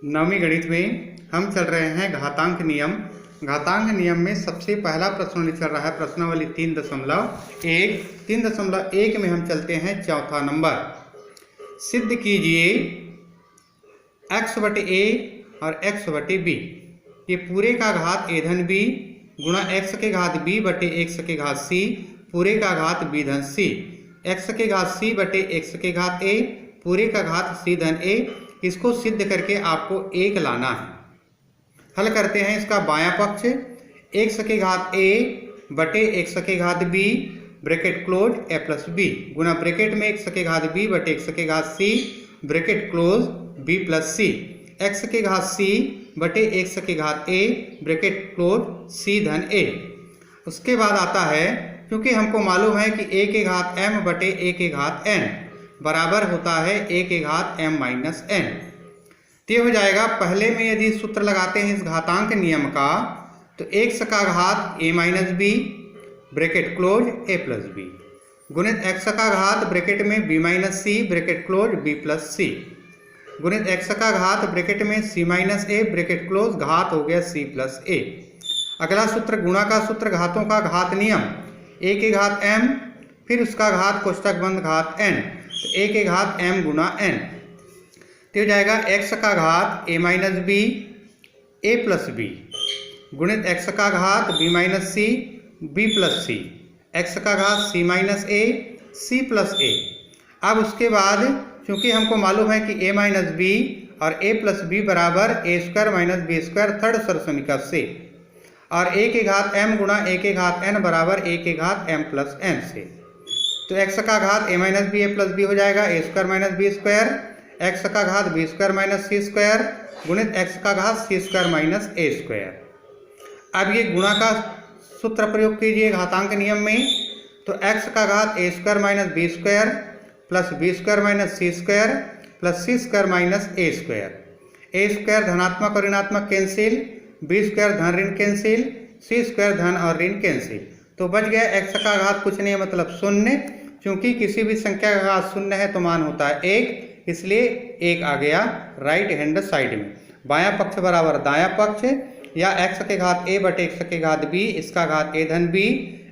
नववीं गणित में हम चल रहे हैं घातांक नियम। घातांक नियम में सबसे पहला प्रश्न चल रहा है प्रश्नावली 3.1 में हम चलते हैं चौथा नंबर। सिद्ध कीजिए x/a और x/b ये पूरे का घात a धन b गुणा x के घात b बटे x के घात c पूरे का घात b धन c, x के घात c बटे x के घात a पूरे का घात c धन a, इसको सिद्ध करके आपको 1 लाना है। हल करते हैं इसका बायां पक्ष, x के घात a बटे x के घात b bracket close a plus b Guna bracket में x के घात b बटे x के घात c bracket close b plus c, x के घात c बटे x के घात a ब्रैकेट क्लोज c धन a। उसके बाद आता है, क्योंकि हमको मालूम है कि a के घात m बटे a के घात n बराबर होता है a के घात m माइनस n। तो हो जाएगा, पहले में यदि सूत्र लगाते हैं इस घातांक नियम का तो x का घात a minus b bracket close a plus b गुणित x का घात ब्रैकेट में b minus c bracket close b plus c गुणित x का घात ब्रैकेट में c minus a bracket close घात हो गया c प्लस a। अगला सूत्र गुणा का सूत्र घातों का घात नियम, a के घात m फिर उसका घात कोष्टक बंद घात n, तो a के घात m गुना n। तो हो जाएगा x का घात a minus b a plus b गुणित x का घात b minus c b plus c, x का घात c minus a c plus a। अब उसके बाद चूंकि हमको मालूम है कि a माइनस b और a प्लस b बराबर a square minus b square third सर्वसमीकरण से, और a के घात m गुणा a के घात n बराबर a के घात m प्लस n से। तो x का घात a minus b a plus b हो जाएगा a square minus b square, x का घात b square minus c square गुणित x का घात c square minus a square. अब ये गुणा का सूत्र प्रयोग कीजिए घातांक नियम में, तो x का घात a square minus b square plus b square minus c square plus c square minus a square. a square धनात्मक और ऋणात्मक कैंसिल, b स्क्वायर धन ऋण कैंसिल, c स्क्वायर धन और ऋण कैंसिल। तो बच गया x का घात कुछ नहीं मतलब 0, क्योंकि किसी भी संख्या का घात 0 है तो मान होता है 1, इसलिए 1 आ गया राइट हैंड साइड में। बायां पक्ष बराबर दायां पक्ष, या x के घात a बटे x के घात b इसका घात a धन b,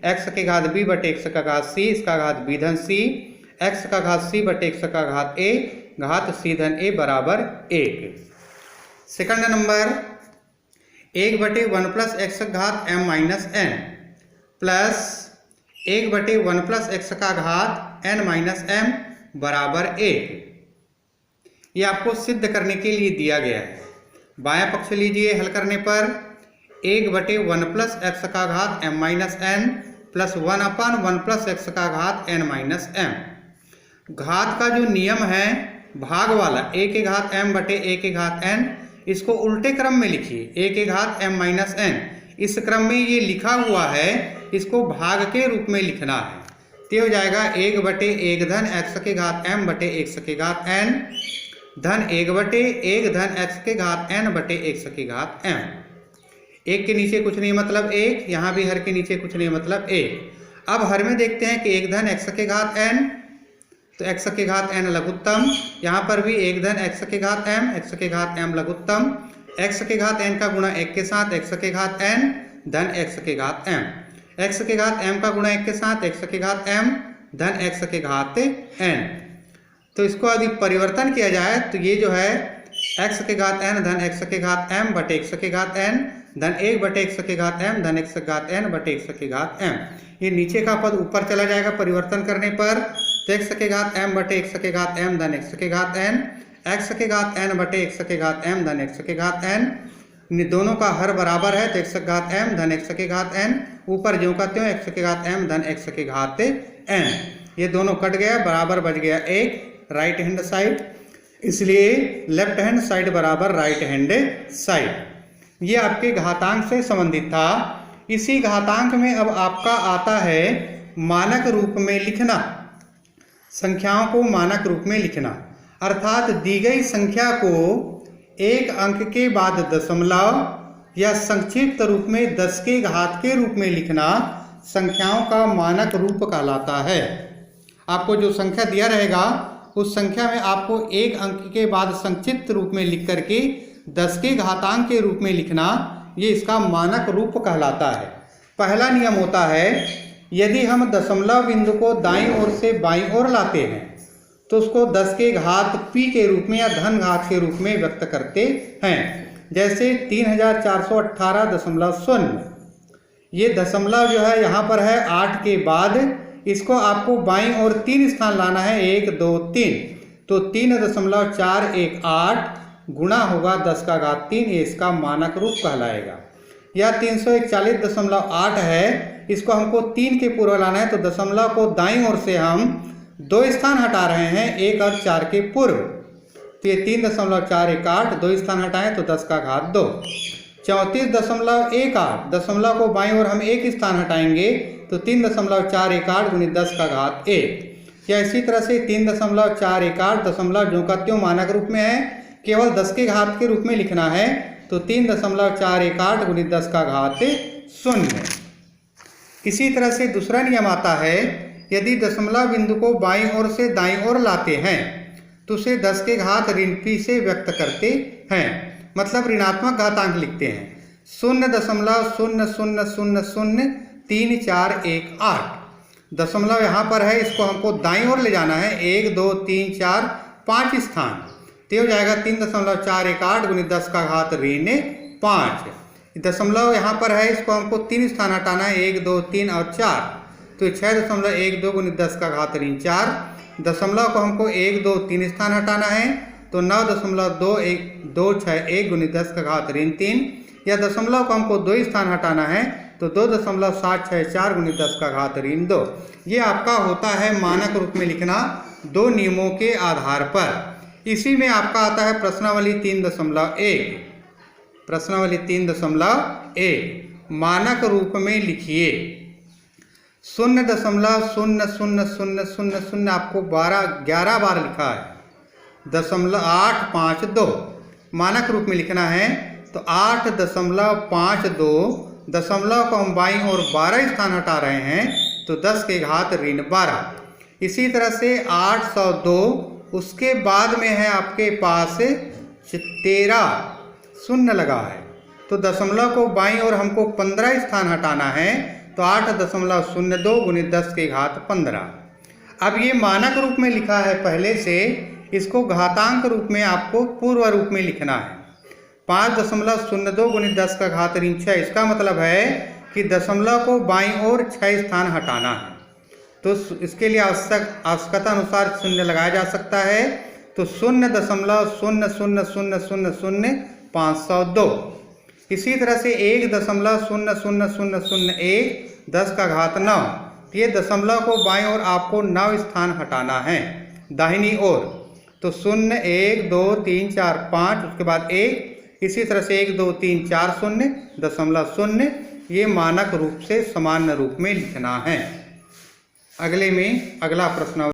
x के घात b बटे x का घात c इसका घात b धन c, x का घात c बटे x का घात a घात c धन a बराबर 1। सेकंड नंबर, 1 बटे 1 प्लस x घात m माइनस n प्लस 1 बटे 1 प्लस x का घात n माइनस m बराबर 1। ये आपको सिद्ध करने के लिए दिया गया है। बायां पक्ष लीजिए, हल करने पर 1 बटे 1 प्लस x का घात m minus n plus 1/1 plus x का घात n माइनस m। घात का जो नियम है भाग वाला a के घात m बटे a के घात n, इसको उल्टे क्रम में लिखिए, a के घात m माइनस n इस क्रम में ये लिखा हुआ है, इसको भाग के रूप में लिखना है। तो हो जाएगा 1 बटे 1 धन x के घात m बटे x के घात n धन 1 बटे 1 धन x के घात n बटे x के घात m। 1 के नीचे कुछ नहीं मतलब 1, यहाँ भी हर के नीचे कुछ नहीं मतलब 1। अब हर में देखते हैं कि 1 धन x के घात n, तो x के घात n लघुत्तम, यहाँ पर भी 1 धन x के घात m, x के घात m लघुत्तम, x के घात n का गुणा 1 के साथ x के घात n धन x के घात m, x के घात m का गुणा 1 के साथ x के घात m धन x के घात n। तो इसको यदि परिवर्तन किया जाए तो ये जो है x के घात n धन x के घात m बटे x के घात n धन 1 बटे x के घात m धन x के घात n बटे x के घात m। ये नीचे का पद ऊपर चला जाएगा परिवर्तन करने पर, तो x के घात m बटे x के घात m धन x के घात n, x के घात n बटे x के घात m धन x के घात n। दोनों का हर बराबर है तो x के घात m धन x के घात n, ऊपर ज्यों का त्यों x के घात m धन x के घात n। ये दोनों कट गया, बराबर बच गया 1 राइट हैंड साइड, इसलिए लेफ्ट हैंड साइड बराबर राइट हैंड साइड। ये आपके घातांक से संबंधित था। इसी घातांक में अब आपका आता है मानक रूप में लिखना, संख्याओं को मानक रूप में लिखना, अर्थात दी गई संख्या को एक अंक के बाद दशमलव या संक्षिप्त रूप में 10 के घात के रूप में लिखना संख्याओं का मानक रूप कहलाता है। आपको जो संख्या दिया रहेगा उस संख्या में आपको एक अंक के बाद संक्षिप्त रूप में लिख करके 10 के घातांक के रूप में लिखना, ये इसका मानक रूप कहलाता है। पहला नियम होता है, यदि हम दशमलव बिंदु को दाईं ओर से बाईं ओर लाते हैं तो उसको 10 के घात p के रूप में या धन घात के रूप में व्यक्त करते हैं। जैसे 3418.0, ये दशमलव जो है यहाँ पर है 8 के बाद, इसको आपको बाईं ओर 3 स्थान लाना है, 1 2 3, तो 3.418 गुणा होगा 10 का घात 3, ये इसका मानक रूप कहलाएगा। या 341.8 है, इसको हमको 3 के पूर्व लाना है, तो दशमलव को दाईं ओर से हम 2 स्थान हटा रहे हैं, 1 और 4 के पूर्व, तो ये 3.418, 2 स्थान हटाएं तो 10 का घात 2। 34.18, दशमलव को बाईं ओर हम 1 स्थान हटाएंगे तो 3.418 गुणित 10 का घात 1। या इसी तरह से 3.418 दशमलव ज्यों का त्यों मानक रूप में है, केवल 10 के घात के रूप में लिखना है, तो 3.418 गुणित 10 का घात 0। इसी तरह से दूसरा नियम आता है, यदि दशमलव बिंदु को बाईं ओर से दाईं ओर लाते हैं तो उसे 10 के घात ऋण p से व्यक्त करते हैं, मतलब ऋणात्मक घातांक लिखते हैं। 0.0000348 दशमलव यहाँ पर है, इसको हमको दाईं ओर ले जाना है, 1 2 3 4 5 स्थान, तो हो जाएगा 3.418 गुणित 10 का घात ऋण 5। दशमलव यहाँ पर है, इसको हमको 3 स्थान हटाना है, 1 2 3 और 4, तो 6.12 गुणित 10 का घात ऋण 4। दशमलव को हमको 1 2 3 स्थान हटाना है, तो 9.261 गुणित 10 का घात ऋण 3। या दशमलव को हमको 2 स्थान हटाना है, तो 2.764 गुणित 10 का घात ऋण 2। ये आपका होता है मानक रूप में लिखना 2 नियमों के आधार पर। इसी में आपका आता है प्रश्नावली 3.1। प्रश्नावली 3.1 मानक रूप में लिखिए 0.00000 आपको 11 बार लिखा है, 852 मानक रूप में लिखना है, तो 8.52 दशमलव को हम बाईं ओर 12 स्थान हटा रहे हैं, तो 10 के घात ऋण 12। इसी तरह से 802, उसके बाद में है आपके पास 13 शून्य लगा है, तो दशमलव को बाईं ओर हमको 15 स्थान हटाना है, तो 8.02 गुणित 10 के घात 15। अब ये मानक रूप में लिखा है पहले से, इसको घातांक रूप में आपको पूर्व रूप में लिखना है। 5.02 गुणित 10 का घात ऋण 6, इसका मतलब है कि दशमलव को बाईं ओर 6 स्थान हटाना है, तो इसके लिए आवश्यकता अनुसार शून्य लगाया जा सकता है, तो 0.0000502। इसी तरह से 1.00001 10 का घात 9, ये दशमलव को बाईं ओर आपको 9 स्थान हटाना है दाहिनी ओर, तो 0 1 2 3 4 5, उसके बाद 1, इसी तरह से 1 2 3 4 0.0, ये मानक रूप से सामान्य रूप में लिखना है। अगले में अगला प्रश्न